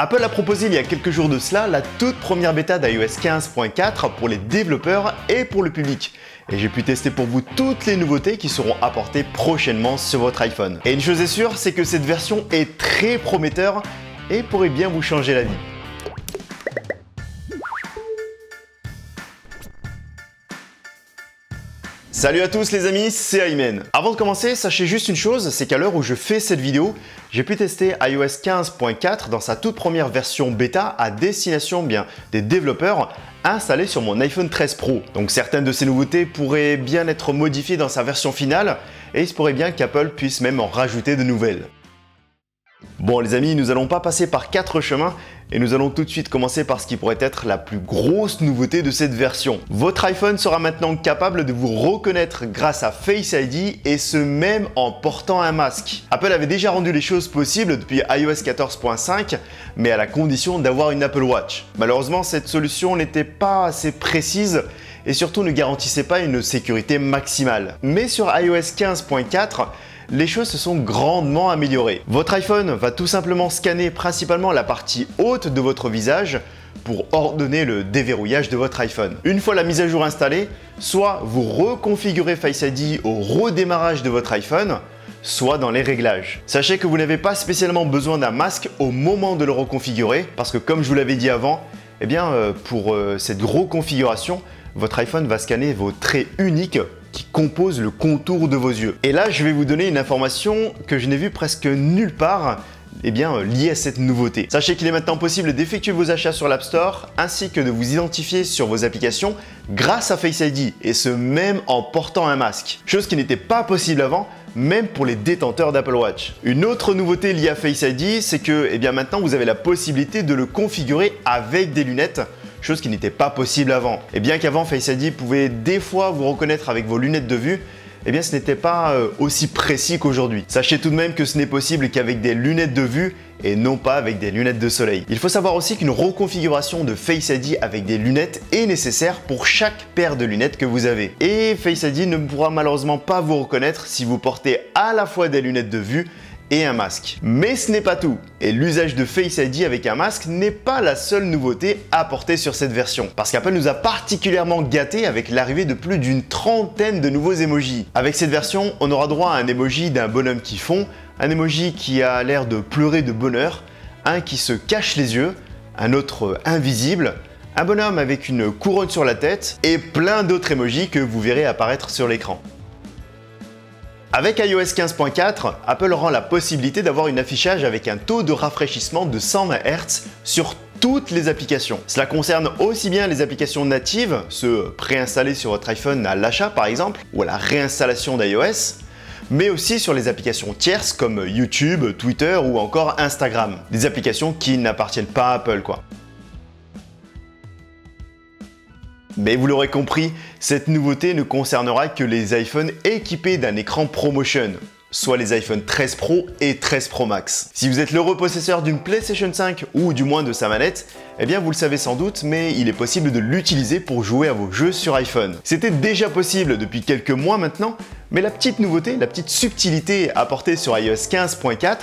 Apple a proposé il y a quelques jours de cela la toute première bêta d'iOS 15.4 pour les développeurs et pour le public. Et j'ai pu tester pour vous toutes les nouveautés qui seront apportées prochainement sur votre iPhone. Et une chose est sûre, c'est que cette version est très prometteur et pourrait bien vous changer la vie. Salut à tous les amis, c'est Ayman. Avant de commencer, sachez juste une chose, c'est qu'à l'heure où je fais cette vidéo, j'ai pu tester iOS 15.4 dans sa toute première version bêta à destination des développeurs installés sur mon iPhone 13 Pro. Donc certaines de ces nouveautés pourraient bien être modifiées dans sa version finale et il se pourrait bien qu'Apple puisse même en rajouter de nouvelles. Bon les amis, nous allons pas passer par 4 chemins et nous allons tout de suite commencer par ce qui pourrait être la plus grosse nouveauté de cette version. Votre iPhone sera maintenant capable de vous reconnaître grâce à Face ID et ce même en portant un masque. Apple avait déjà rendu les choses possibles depuis iOS 14.5 mais à la condition d'avoir une Apple Watch. Malheureusement, cette solution n'était pas assez précise et surtout ne garantissait pas une sécurité maximale. Mais sur iOS 15.4, les choses se sont grandement améliorées. Votre iPhone va tout simplement scanner principalement la partie haute de votre visage pour ordonner le déverrouillage de votre iPhone. Une fois la mise à jour installée, soit vous reconfigurez Face ID au redémarrage de votre iPhone, soit dans les réglages. Sachez que vous n'avez pas spécialement besoin d'un masque au moment de le reconfigurer parce que comme je vous l'avais dit avant, pour cette reconfiguration, votre iPhone va scanner vos traits uniques qui composent le contour de vos yeux. Et là, je vais vous donner une information que je n'ai vue presque nulle part liée à cette nouveauté. Sachez qu'il est maintenant possible d'effectuer vos achats sur l'App Store ainsi que de vous identifier sur vos applications grâce à Face ID et ce même en portant un masque. Chose qui n'était pas possible avant, même pour les détenteurs d'Apple Watch. Une autre nouveauté liée à Face ID, c'est que maintenant vous avez la possibilité de le configurer avec des lunettes, chose qui n'était pas possible avant. Et bien qu'avant Face ID pouvait des fois vous reconnaître avec vos lunettes de vue, ce n'était pas aussi précis qu'aujourd'hui. Sachez tout de même que ce n'est possible qu'avec des lunettes de vue et non pas avec des lunettes de soleil. Il faut savoir aussi qu'une reconfiguration de Face ID avec des lunettes est nécessaire pour chaque paire de lunettes que vous avez. Et Face ID ne pourra malheureusement pas vous reconnaître si vous portez à la fois des lunettes de vue et un masque. Mais ce n'est pas tout. Et l'usage de Face ID avec un masque n'est pas la seule nouveauté apportée sur cette version. Parce qu'Apple nous a particulièrement gâtés avec l'arrivée de plus d'une trentaine de nouveaux emojis. Avec cette version, on aura droit à un emoji d'un bonhomme qui fond, un emoji qui a l'air de pleurer de bonheur, un qui se cache les yeux, un autre invisible, un bonhomme avec une couronne sur la tête et plein d'autres emojis que vous verrez apparaître sur l'écran. Avec iOS 15.4, Apple rend la possibilité d'avoir un affichage avec un taux de rafraîchissement de 120 Hz sur toutes les applications. Cela concerne aussi bien les applications natives, ceux préinstallés sur votre iPhone à l'achat par exemple, ou à la réinstallation d'iOS, mais aussi sur les applications tierces comme YouTube, Twitter ou encore Instagram. Des applications qui n'appartiennent pas à Apple quoi. Mais vous l'aurez compris, cette nouveauté ne concernera que les iPhones équipés d'un écran ProMotion, soit les iPhone 13 Pro et 13 Pro Max. Si vous êtes l'heureux possesseur d'une PlayStation 5 ou du moins de sa manette, vous le savez sans doute, mais il est possible de l'utiliser pour jouer à vos jeux sur iPhone. C'était déjà possible depuis quelques mois maintenant, mais la petite nouveauté, la petite subtilité apportée sur iOS 15.4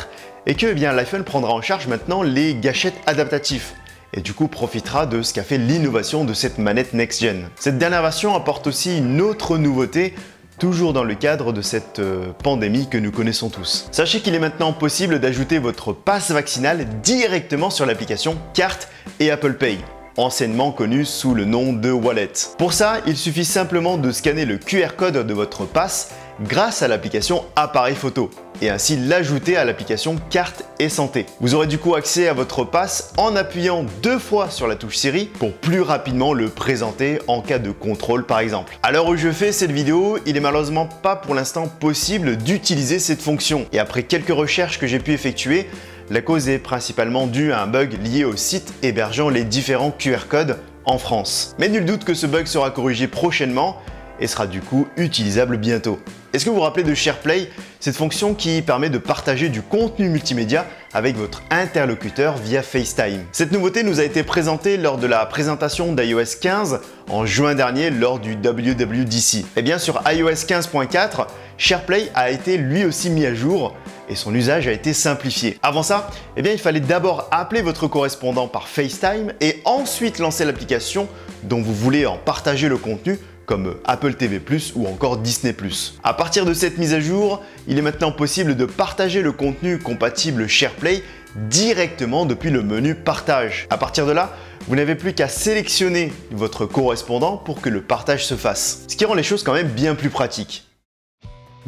est que l'iPhone prendra en charge maintenant les gâchettes adaptatifs. Et du coup profitera de ce qu'a fait l'innovation de cette manette next-gen. Cette dernière version apporte aussi une autre nouveauté, toujours dans le cadre de cette pandémie que nous connaissons tous. Sachez qu'il est maintenant possible d'ajouter votre passe vaccinal directement sur l'application Carte et Apple Pay, anciennement connu sous le nom de Wallet. Pour ça, il suffit simplement de scanner le QR code de votre passe grâce à l'application Appareil Photo et ainsi l'ajouter à l'application Carte et Santé. Vous aurez du coup accès à votre passe en appuyant 2 fois sur la touche Siri pour plus rapidement le présenter en cas de contrôle par exemple. À l'heure où je fais cette vidéo, il est malheureusement pas pour l'instant possible d'utiliser cette fonction et après quelques recherches que j'ai pu effectuer, la cause est principalement due à un bug lié au site hébergeant les différents QR codes en France. Mais nul doute que ce bug sera corrigé prochainement et sera du coup utilisable bientôt. Est-ce que vous vous rappelez de SharePlay, cette fonction qui permet de partager du contenu multimédia avec votre interlocuteur via FaceTime? Cette nouveauté nous a été présentée lors de la présentation d'iOS 15 en juin dernier lors du WWDC. Et bien sur iOS 15.4, SharePlay a été lui aussi mis à jour et son usage a été simplifié. Avant ça, eh bien, il fallait d'abord appeler votre correspondant par FaceTime et ensuite lancer l'application dont vous voulez en partager le contenu comme Apple TV+, ou encore Disney+. À partir de cette mise à jour, il est maintenant possible de partager le contenu compatible SharePlay directement depuis le menu Partage. À partir de là, vous n'avez plus qu'à sélectionner votre correspondant pour que le partage se fasse. Ce qui rend les choses quand même bien plus pratiques.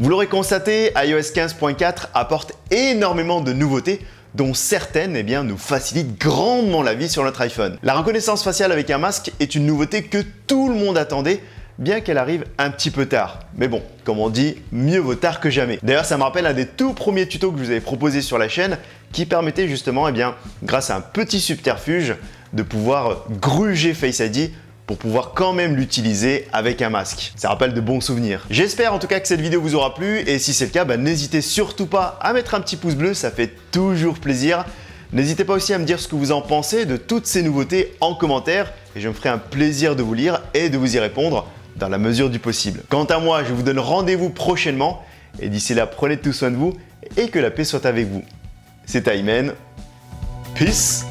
Vous l'aurez constaté, iOS 15.4 apporte énormément de nouveautés dont certaines nous facilitent grandement la vie sur notre iPhone. La reconnaissance faciale avec un masque est une nouveauté que tout le monde attendait, bien qu'elle arrive un petit peu tard. Mais bon, comme on dit, mieux vaut tard que jamais. D'ailleurs, ça me rappelle un des tout premiers tutos que je vous avais proposé sur la chaîne qui permettait justement, grâce à un petit subterfuge, de pouvoir gruger Face ID pour pouvoir quand même l'utiliser avec un masque. Ça rappelle de bons souvenirs. J'espère en tout cas que cette vidéo vous aura plu et si c'est le cas, n'hésitez surtout pas à mettre un petit pouce bleu, ça fait toujours plaisir. N'hésitez pas aussi à me dire ce que vous en pensez de toutes ces nouveautés en commentaire et je me ferai un plaisir de vous lire et de vous y répondre dans la mesure du possible. Quant à moi, je vous donne rendez-vous prochainement et d'ici là, prenez tout soin de vous et que la paix soit avec vous. C'était Ayman. Peace.